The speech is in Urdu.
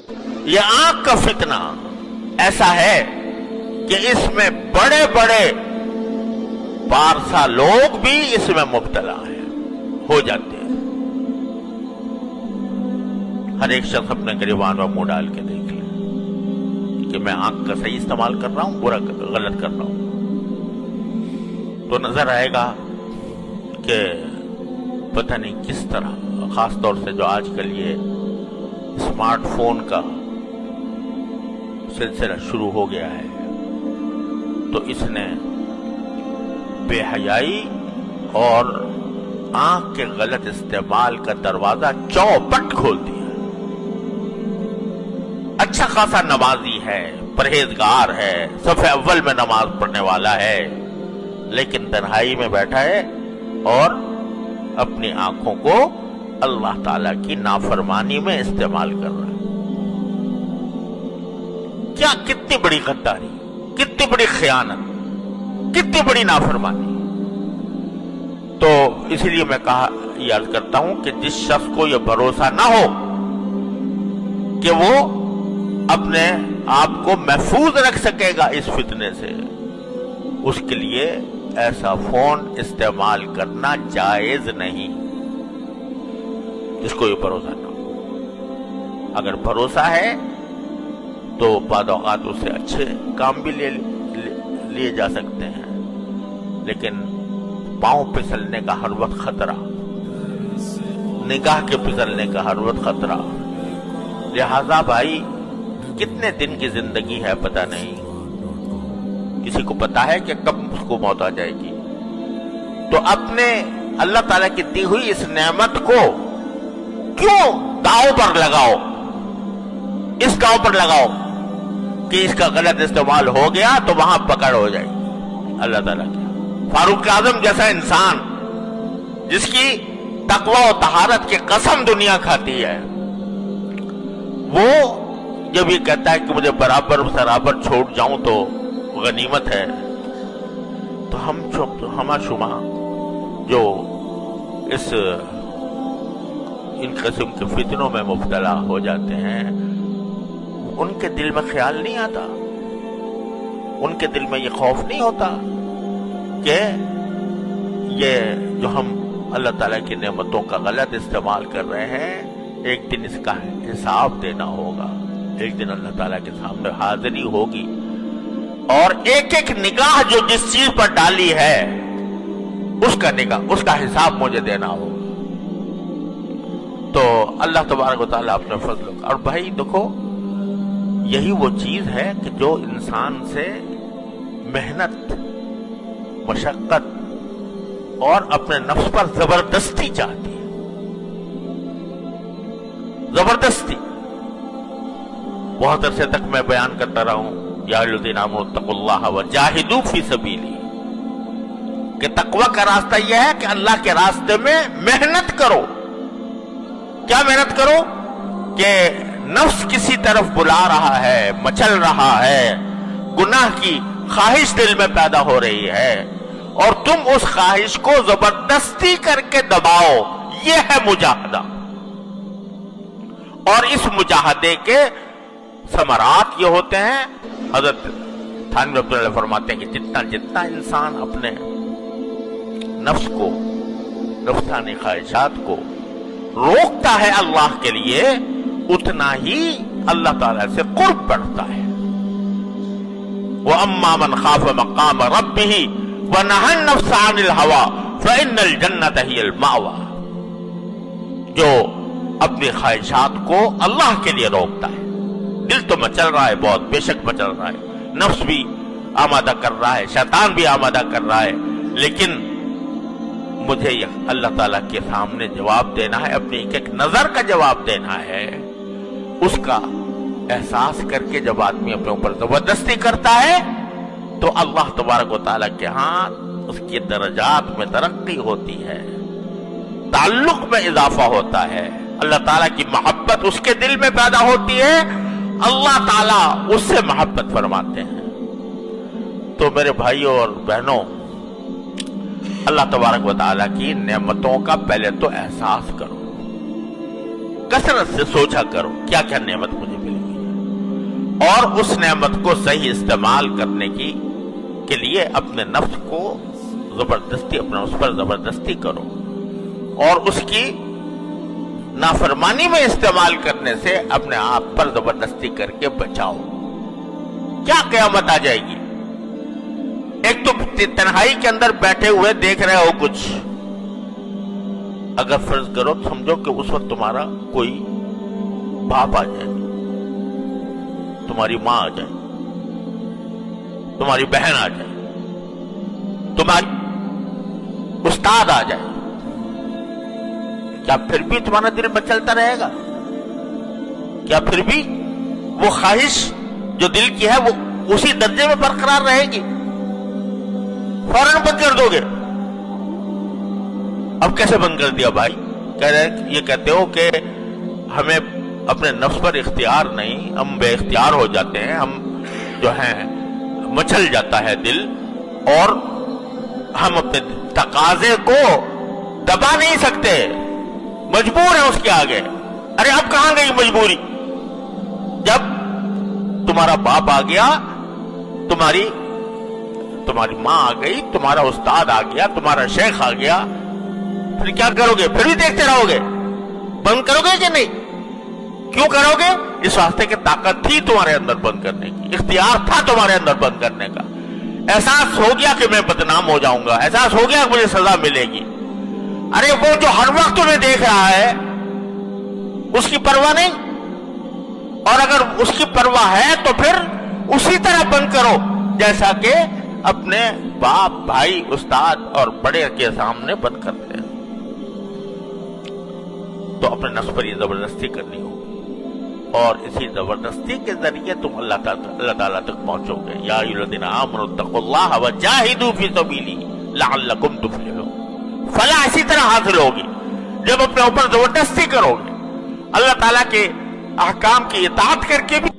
یہ آنکھ کا فتنہ ایسا ہے کہ اس میں بڑے بڑے پارسا لوگ بھی اس میں مبتلا ہیں، ہو جاتے ہیں۔ ہر ایک شخص اپنے گریبان میں منہ ڈال کے دیکھ لے کہ میں آنکھ کا صحیح استعمال کر رہا ہوں، برا غلط کر رہا ہوں، تو نظر آئے گا کہ پتہ نہیں کس طرح، خاص طور سے جو آج کل یہ اسمارٹ فون کا سلسلہ شروع ہو گیا ہے، تو اس نے بے حیائی اور آنکھ کے غلط استعمال کا دروازہ چوپٹ کھول دیا۔ اچھا خاصا نمازی ہے، پرہیزگار ہے، صف اول میں نماز پڑھنے والا ہے، لیکن تنہائی میں بیٹھا ہے اور اپنی آنکھوں کو اللہ تعالی کی نافرمانی میں استعمال کر رہا ہے۔ کیا کتنی بڑی غداری، کتنی بڑی خیانت، کتنی بڑی نافرمانی۔ تو اسی لیے میں یاد کرتا ہوں کہ جس شخص کو یہ بھروسہ نہ ہو کہ وہ اپنے آپ کو محفوظ رکھ سکے گا اس فتنے سے، اس کے لیے ایسا فون استعمال کرنا جائز نہیں، جس کو یہ بھروسہ نہ ہو۔ اگر بھروسہ ہے تو بعض اوقات اس سے اچھے کام بھی لیے جا سکتے ہیں، لیکن پاؤں پھسلنے کا ہر وقت خطرہ، نگاہ کے پھسلنے کا ہر وقت خطرہ۔ لہذا بھائی کتنے دن کی زندگی ہے پتہ نہیں، کسی کو پتا ہے کہ کب اس کو موت آ جائے گی، تو اپنے اللہ تعالیٰ کی دی ہوئی اس نعمت کو کیوں داؤ پر لگاؤ، اس داؤ پر لگاؤ کہ اس کا غلط استعمال ہو گیا تو وہاں پکڑ ہو جائے گی اللہ تعالیٰ کی۔ فاروق اعظم جیسا انسان جس کی تقوی و طہارت کی قسم دنیا کھاتی ہے، وہ جب یہ کہتا ہے کہ مجھے برابر سرابر چھوڑ جاؤں تو غنیمت ہے، تو ہم شما جو ان قسم کے فتنوں میں مبتلا ہو جاتے ہیں، ان کے دل میں خیال نہیں آتا، ان کے دل میں یہ خوف نہیں ہوتا کہ یہ جو ہم اللہ تعالیٰ کی نعمتوں کا غلط استعمال کر رہے ہیں، ایک دن اس کا حساب دینا ہوگا، ایک دن اللہ تعالیٰ کے سامنے حاضری ہوگی، اور ایک ایک نگاہ جو جس چیز پر ڈالی ہے اس کا حساب مجھے دینا ہوگا۔ تو اللہ تبارک و تعالیٰ اپنے فضل، اور بھائی دیکھو یہی وہ چیز ہے کہ جو انسان سے محنت، مشقت اور اپنے نفس پر زبردستی چاہتی ہے، زبردستی۔ بہت عرصے تک میں بیان کرتا رہا ہوں، یا ایھا الذین آمنوا اتقوا اللہ وجاہدوا فی سبیلہ، کہ تقوی کا راستہ یہ ہے کہ اللہ کے راستے میں محنت کرو۔ کیا محنت کرو؟ کہ نفس کسی طرف بلا رہا ہے، مچل رہا ہے، گناہ کی خواہش دل میں پیدا ہو رہی ہے، اور تم اس خواہش کو زبردستی کر کے دباؤ، یہ ہے مجاہدہ۔ اور اس مجاہدے کے ثمرات یہ ہوتے ہیں، حضرت تھانوی رحمۃ اللہ فرماتے ہیں کہ جتنا انسان اپنے نفس کو، نفسانی خواہشات کو روکتا ہے اللہ کے لیے، اتنا ہی اللہ تعالیٰ سے قرب بڑھتا ہے۔ وَأَمَّا مَنْ خَافَ مَقَامَ رَبِّهِ وَنَهَى النَّفْسَ عَنِ الْهَوَىٰ فَإِنَّ الْجَنَّةَ هِيَ الْمَأْوَىٰ، جو اپنی خواہشات کو اللہ کے لیے روکتا ہے، دل تو مچل رہا ہے، بہت بے شک مچل رہا ہے، نفس بھی آمادہ کر رہا ہے، شیطان بھی آمادہ کر رہا ہے، لیکن مجھے اللہ تعالیٰ کے سامنے جواب دینا ہے، اپنی ایک ایک نظر کا جواب دینا ہے۔ اس کا احساس کر کے جب آدمی اپنے اوپر زبردستی کرتا ہے تو اللہ تبارک و تعالیٰ کے ہاں اس کی درجات میں ترقی ہوتی ہے، تعلق میں اضافہ ہوتا ہے، اللہ تعالیٰ کی محبت اس کے دل میں پیدا ہوتی ہے، اللہ تعالیٰ اس سے محبت فرماتے ہیں۔ تو میرے بھائیوں اور بہنوں، اللہ تبارک و تعالیٰ کی نعمتوں کا پہلے تو احساس کرو، کثرت سے سوچا کرو کیا کیا نعمت مجھے ملی۔ اور اس نعمت کو صحیح استعمال کرنے کے لیے اپنے نفس کو زبردستی اس پر زبردستی کرو اور اس کی نافرمانی میں استعمال کرنے سے اپنے آپ پر زبردستی کر کے بچاؤ. کیا قیامت آ جائے گی؟ ایک تو تنہائی کے اندر بیٹھے ہوئے دیکھ رہے ہو کچھ، اگر فرض کرو تو سمجھو کہ اس وقت تمہارا کوئی باپ آ جائے، تمہاری ماں آ جائے، تمہاری بہن آ جائے، تمہاری استاد آ جائے، کیا پھر بھی تمہارا دل مچلتا رہے گا؟ کیا پھر بھی وہ خواہش جو دل کی ہے وہ اسی درجے میں برقرار رہے گی؟ فوراً بند کر دو گے. اب کیسے بند کر دیا بھائی؟ یہ کہتے ہو کہ ہمیں اپنے نفس پر اختیار نہیں، ہم بے اختیار ہو جاتے ہیں، ہم جو ہیں مچل جاتا ہے دل اور ہم اپنے تقاضے کو دبا نہیں سکتے، مجبور ہیں اس کے آگے. ارے اب کہاں گئی مجبوری؟ جب تمہارا باپ آ گیا، تمہاری ماں آ گئی، تمہارا استاد آ گیا، تمہارا شیخ آ گیا، پھر کیا کرو گے؟ پھر بھی دیکھتے رہو گے؟ بند کرو گے کہ نہیں؟ کیوں کرو گے؟ اس واسطے کہ طاقت تھی تمہارے اندر بند کرنے کی، اختیار تھا تمہارے اندر بند کرنے کا. احساس ہو گیا کہ میں بدنام ہو جاؤں گا، احساس ہو گیا کہ مجھے سزا ملے گی. ارے وہ جو ہر وقت تمہیں دیکھ رہا ہے اس کی پرواہ نہیں، اور اگر اس کی پرواہ ہے تو پھر اسی طرح بند کرو جیسا کہ اپنے باپ، بھائی، استاد اور بڑے کے سامنے بند کرتے ہیں. تو اپنے نفس پر یہ زبردستی کرنی ہوگی اور اسی زبردستی کے ذریعے تم اللہ تعالیٰ تک پہنچو گے. یا ایھا الذین آمنوا اتقوا اللہ وجاہدوا فی سبیلہ لعلکم تفلحون. فلاح اسی طرح حاصل ہوگی جب اپنے اوپر زبردستی کرو گے، اللہ تعالیٰ کے احکام کی اطاعت کر کے بھی